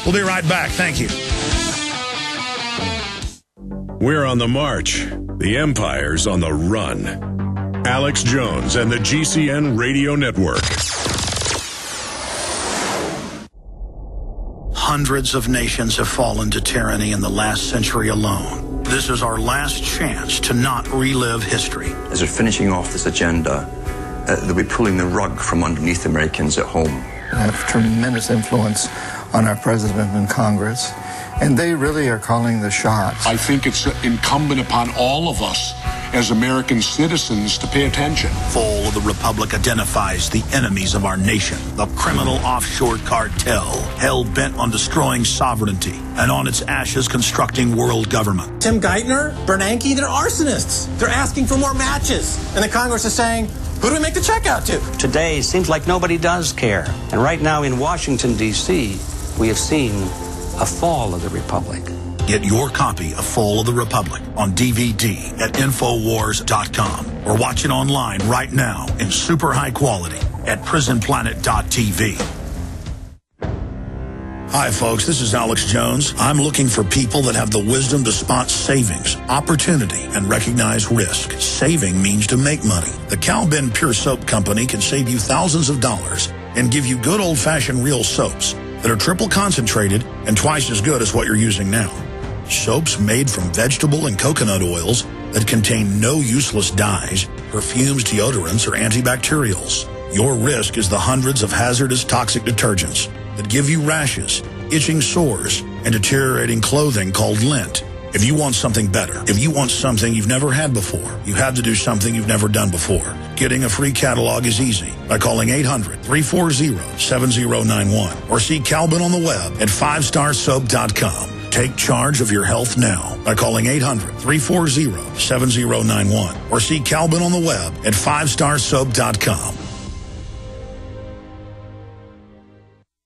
We'll be right back. Thank you. We're on the march. The empire's on the run. Alex Jones and the GCN Radio Network. Hundreds of nations have fallen to tyranny in the last century alone. This is our last chance to not relive history. As we're finishing off this agenda, they'll be pulling the rug from underneath Americans at home. They have tremendous influence on our president and Congress, and they really are calling the shots. I think it's incumbent upon all of us as American citizens to pay attention. Fall of the Republic identifies the enemies of our nation, the criminal offshore cartel, hell-bent on destroying sovereignty, and on its ashes constructing world government. Tim Geithner, Bernanke, they're arsonists. They're asking for more matches. And the Congress is saying, who do we make the check out to? Today seems like nobody does care. And right now in Washington, D.C., we have seen a fall of the Republic. Get your copy of Fall of the Republic on DVD at Infowars.com or watch it online right now in super high quality at prisonplanet.tv. Hi, folks. This is Alex Jones. I'm looking for people that have the wisdom to spot savings, opportunity, and recognize risk. Saving means to make money. The Cal-Ben Pure Soap Company can save you thousands of dollars and give you good old-fashioned real soaps that are triple concentrated and twice as good as what you're using now. Soaps made from vegetable and coconut oils that contain no useless dyes, perfumes, deodorants, or antibacterials. Your risk is the hundreds of hazardous toxic detergents that give you rashes, itching sores, and deteriorating clothing called lint. If you want something better, if you want something you've never had before, you have to do something you've never done before. Getting a free catalog is easy by calling 800-340-7091 or see Calvin on the web at 5starsoap.com. Take charge of your health now by calling 800-340-7091 or see Calvin on the web at 5starsoap.com.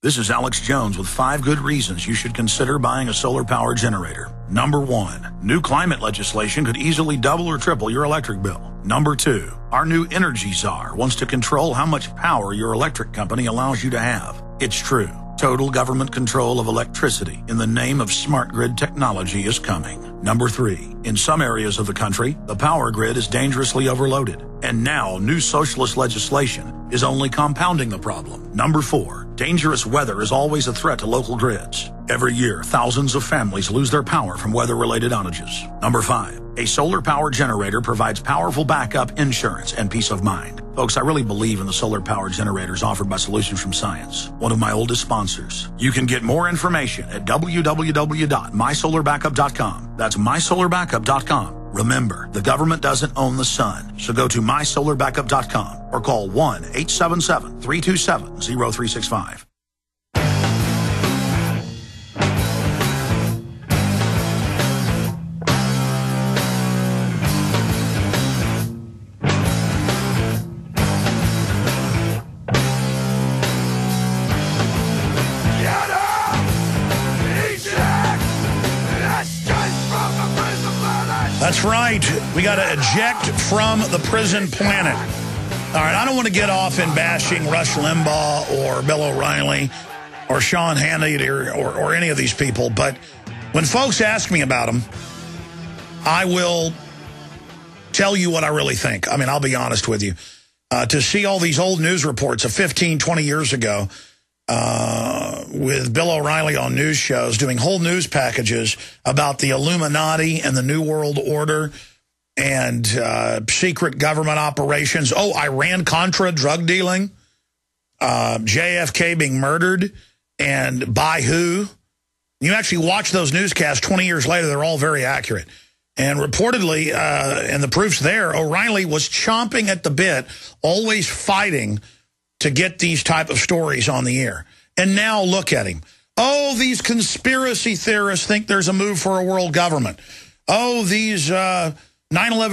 This is Alex Jones with 5 good reasons you should consider buying a solar power generator. Number 1, new climate legislation could easily double or triple your electric bill. Number 2, our new energy czar wants to control how much power your electric company allows you to have. It's true. Total government control of electricity in the name of smart grid technology is coming. Number 3, in some areas of the country, the power grid is dangerously overloaded. And now new socialist legislation is only compounding the problem. Number 4, dangerous weather is always a threat to local grids. Every year, thousands of families lose their power from weather-related outages. Number 5, a solar power generator provides powerful backup insurance and peace of mind. Folks, I really believe in the solar power generators offered by Solutions from Science, one of my oldest sponsors. You can get more information at www.mysolarbackup.com. That's mysolarbackup.com. Remember, the government doesn't own the sun, so go to mysolarbackup.com or call 1-877-327-0365. That's right. We got to eject from the prison planet. All right, I don't want to get off in bashing Rush Limbaugh or Bill O'Reilly or Sean Hannity or any of these people, but when folks ask me about them, I will tell you what I really think. I mean, I'll be honest with you. To see all these old news reports of 15, 20 years ago with Bill O'Reilly on news shows doing whole news packages about the Illuminati and the New World Order and secret government operations. Oh, Iran-Contra drug dealing, JFK being murdered, and by who? You actually watch those newscasts 20 years later, they're all very accurate. And reportedly, and the proof's there, O'Reilly was chomping at the bit, always fighting to get these type of stories on the air. And now look at him. Oh, these conspiracy theorists think there's a move for a world government. Oh, these 9/11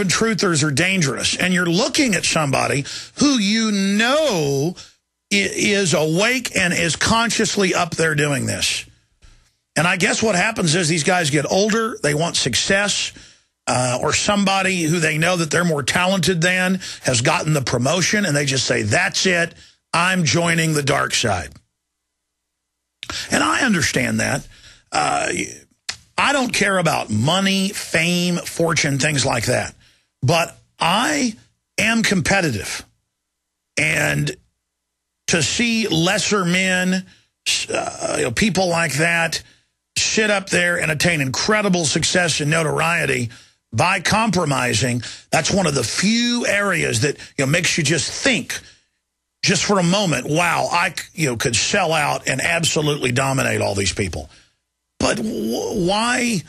truthers are dangerous. And you're looking at somebody who you know is awake and is consciously up there doing this. And I guess what happens is these guys get older, they want success, or somebody who they know that they're more talented than has gotten the promotion, and they just say, that's it, I'm joining the dark side. And I understand that. I don't care about money, fame, fortune, things like that. But I am competitive. And to see lesser men, people like that, sit up there and attain incredible success and notoriety by compromising, that's one of the few areas that makes you just think, just for a moment, wow, I could sell out and absolutely dominate all these people. But why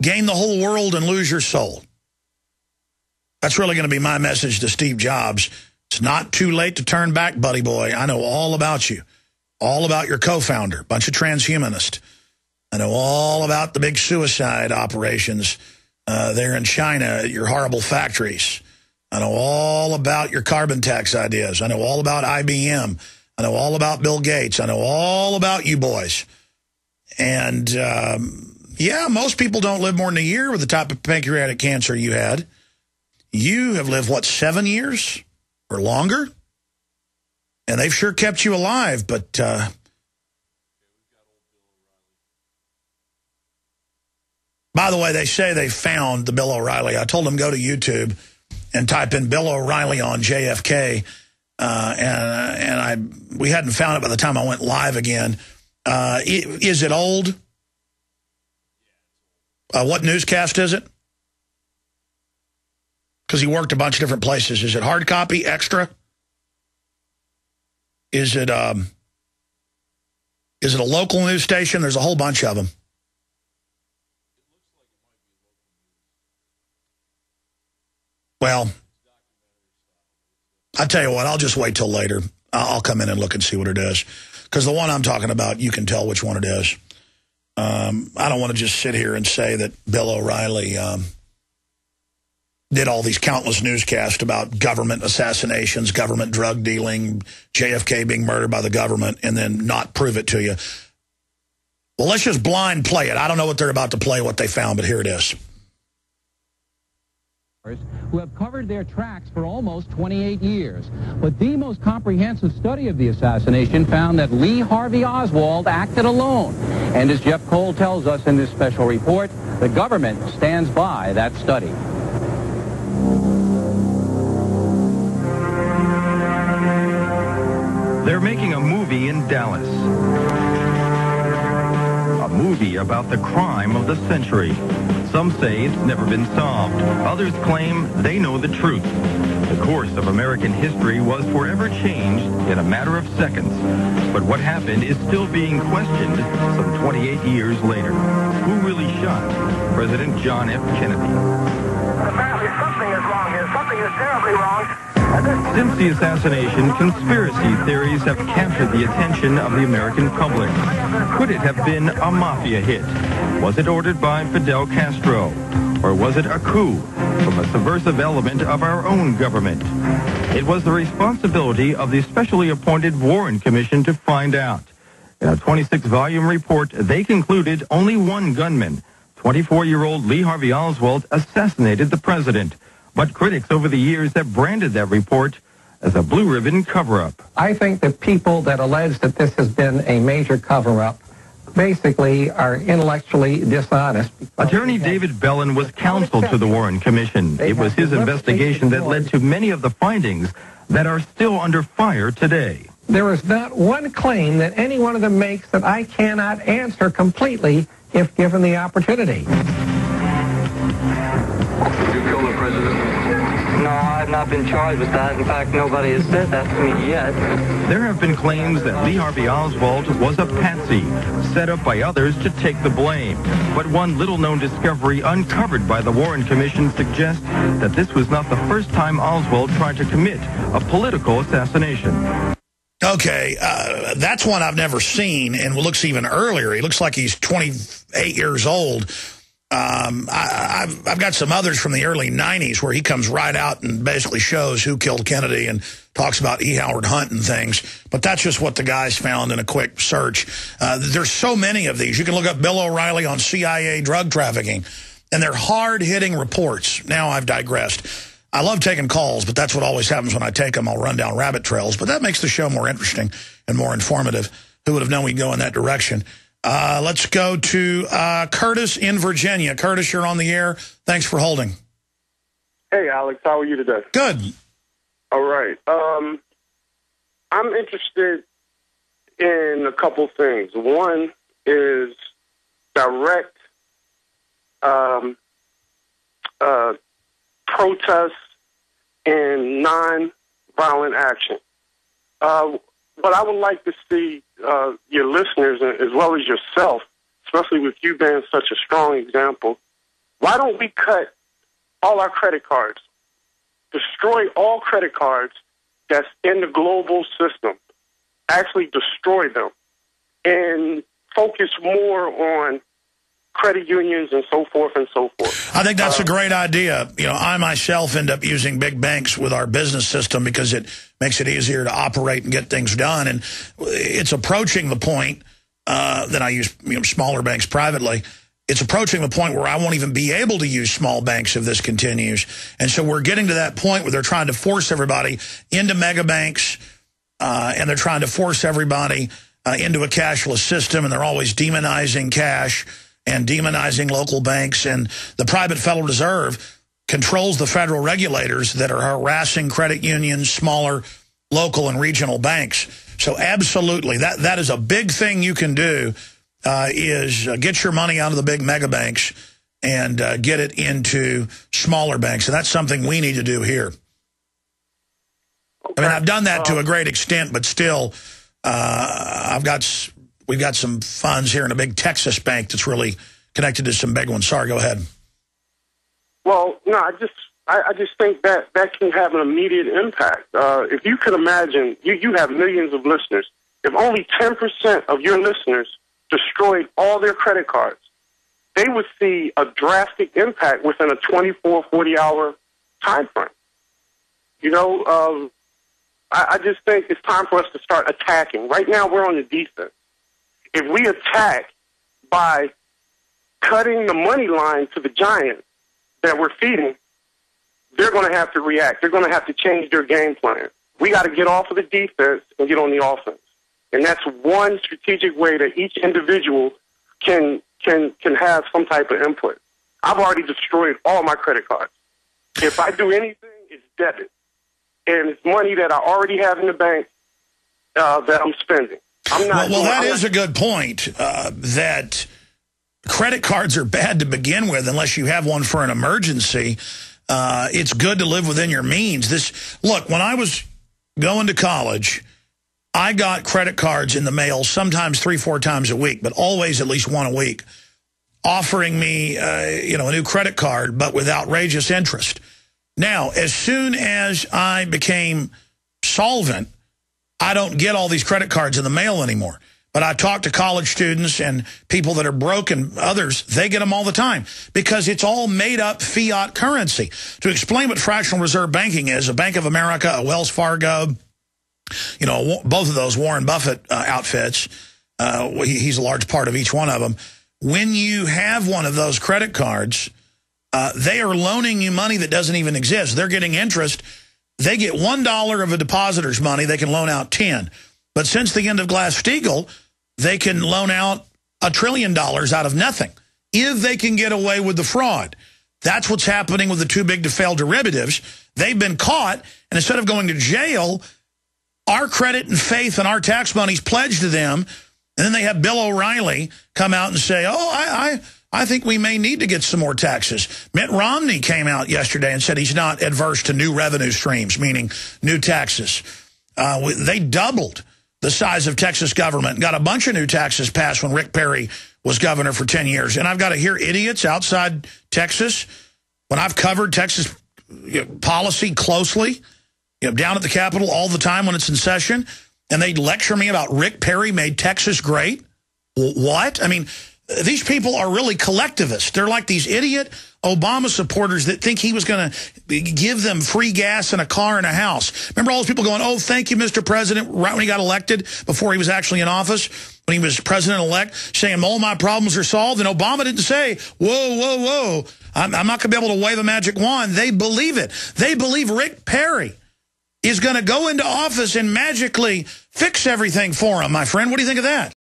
gain the whole world and lose your soul? That's really going to be my message to Steve Jobs. It's not too late to turn back, buddy boy. I know all about you, all about your co-founder, bunch of transhumanists. I know all about the big suicide operations there in China at your horrible factories. I know all about your carbon tax ideas. I know all about IBM. I know all about Bill Gates. I know all about you boys. And, yeah, most people don't live more than a year with the type of pancreatic cancer you had. You have lived, what, 7 years or longer? And they've sure kept you alive, but... By the way, they say they found the Bill O'Reilly. I told them go to YouTube and type in Bill O'Reilly on JFK, and we hadn't found it by the time I went live again. Is it old? What newscast is it? Because he worked a bunch of different places. Is it hard copy, extra? Is it a local news station? There's a whole bunch of them. Well, I tell you what, I'll just wait till later. I'll come in and look and see what it is. Because the one I'm talking about, you can tell which one it is. I don't want to just sit here and say that Bill O'Reilly did all these countless newscasts about government assassinations, government drug dealing, JFK being murdered by the government, and then not prove it to you. Well, let's just blind play it. I don't know what they're about to play, what they found, but here it is. Who have covered their tracks for almost 28 years. But the most comprehensive study of the assassination found that Lee Harvey Oswald acted alone. And as Jeff Cole tells us in this special report, the government stands by that study. They're making a movie in Dallas. A movie about the crime of the century. Some say it's never been solved. Others claim they know the truth. The course of American history was forever changed in a matter of seconds. But what happened is still being questioned some 28 years later. Who really shot President John F. Kennedy? Apparently something is wrong here. Something is terribly wrong. Since the assassination, conspiracy theories have captured the attention of the American public. Could it have been a mafia hit? Was it ordered by Fidel Castro? Or was it a coup from a subversive element of our own government? It was the responsibility of the specially appointed Warren Commission to find out. In a 26-volume report, they concluded only one gunman, 24-year-old Lee Harvey Oswald, assassinated the president. But critics over the years have branded that report as a blue ribbon cover-up. I think the people that allege that this has been a major cover-up basically are intellectually dishonest. Attorney David Bellin was counsel to the Warren Commission. It was his investigation that led to many of the findings that are still under fire today. There is not one claim that any one of them makes that I cannot answer completely if given the opportunity. Did you kill the president? No, I've not been charged with that. In fact, nobody has said that to me yet. There have been claims that Lee Harvey Oswald was a patsy, set up by others to take the blame. But one little-known discovery uncovered by the Warren Commission suggests that this was not the first time Oswald tried to commit a political assassination. Okay, that's one I've never seen, and looks even earlier. He looks like he's 28 years old. I've got some others from the early 90s where he comes right out and basically shows who killed Kennedy and talks about E. Howard Hunt and things. But that's just what the guys found in a quick search. There's so many of these. You can look up Bill O'Reilly on CIA drug trafficking, and they're hard-hitting reports. Now I've digressed. I love taking calls, but that's what always happens when I take them. I'll run down rabbit trails. But that makes the show more interesting and more informative. Who would have known we'd go in that direction? Let's go to Curtis in Virginia. Curtis, you're on the air. Thanks for holding. Hey, Alex. How are you today? Good. All right. I'm interested in a couple things. One is direct protest and non-violent action. What I would like to see your listeners, as well as yourself, especially with you being such a strong example, why don't we cut all our credit cards, destroy all credit cards that's in the global system, actually destroy them, and focus more on credit unions and so forth and so forth. I think that's a great idea. You know, I myself end up using big banks with our business system because it makes it easier to operate and get things done. And it's approaching the point that I use smaller banks privately. It's approaching the point where I won't even be able to use small banks if this continues. And so we're getting to that point where they're trying to force everybody into mega banks, and they're trying to force everybody into a cashless system, and they're always demonizing cash and demonizing local banks. And the private Federal Reserve controls the federal regulators that are harassing credit unions, smaller local and regional banks. So absolutely, that is a big thing you can do, is get your money out of the big mega banks and get it into smaller banks. And that's something we need to do here. Okay. I mean, I've done that to a great extent, but still, we've got some funds here in a big Texas bank that's really connected to some big ones. Sorry, go ahead. Well, no, I just think that can have an immediate impact. If you could imagine, you have millions of listeners. If only 10% of your listeners destroyed all their credit cards, they would see a drastic impact within a 24, 40-hour time frame. You know, I just think it's time for us to start attacking. Right now, we're on the defense. If we attack by cutting the money line to the giant that we're feeding, they're going to have to react. They're going to have to change their game plan. We got to get off of the defense and get on the offense. And that's one strategic way that each individual can have some type of input. I've already destroyed all my credit cards. If I do anything, it's debit. And it's money that I already have in the bank that I'm spending. I'm not. Well, that is a good point, that credit cards are bad to begin with unless you have one for an emergency. It's good to live within your means. Look, when I was going to college, I got credit cards in the mail sometimes 3-4 times a week, but always at least one a week, offering me a new credit card, but with outrageous interest. Now, as soon as I became solvent, I don't get all these credit cards in the mail anymore. But I talk to college students and people that are broke and others, they get them all the time because it's all made up fiat currency. To explain what fractional reserve banking is, a Bank of America, a Wells Fargo, both of those Warren Buffett outfits, he's a large part of each one of them. When you have one of those credit cards, they are loaning you money that doesn't even exist. They're getting interest. They get $1 of a depositor's money. They can loan out 10. But since the end of Glass-Steagall, they can loan out $1 trillion out of nothing if they can get away with the fraud. That's what's happening with the too big to fail derivatives. They've been caught, and instead of going to jail, our credit and faith and our tax money's pledged to them, and then they have Bill O'Reilly come out and say, I think we may need to get some more taxes. Mitt Romney came out yesterday and said he's not adverse to new revenue streams, meaning new taxes. They doubled the size of Texas government, got a bunch of new taxes passed when Rick Perry was governor for 10 years. And I've got to hear idiots outside Texas, when I've covered Texas policy closely, down at the Capitol all the time when it's in session, and they lecture me about Rick Perry made Texas great. What? I mean, these people are really collectivists. They're like these idiot Obama supporters that think he was going to give them free gas and a car and a house. Remember all those people going, oh, thank you, Mr. President, right when he got elected, before he was actually in office, when he was president-elect, saying all my problems are solved. And Obama didn't say, whoa, whoa, whoa, I'm not going to be able to wave a magic wand. They believe it. They believe Rick Perry is going to go into office and magically fix everything for him, my friend. What do you think of that?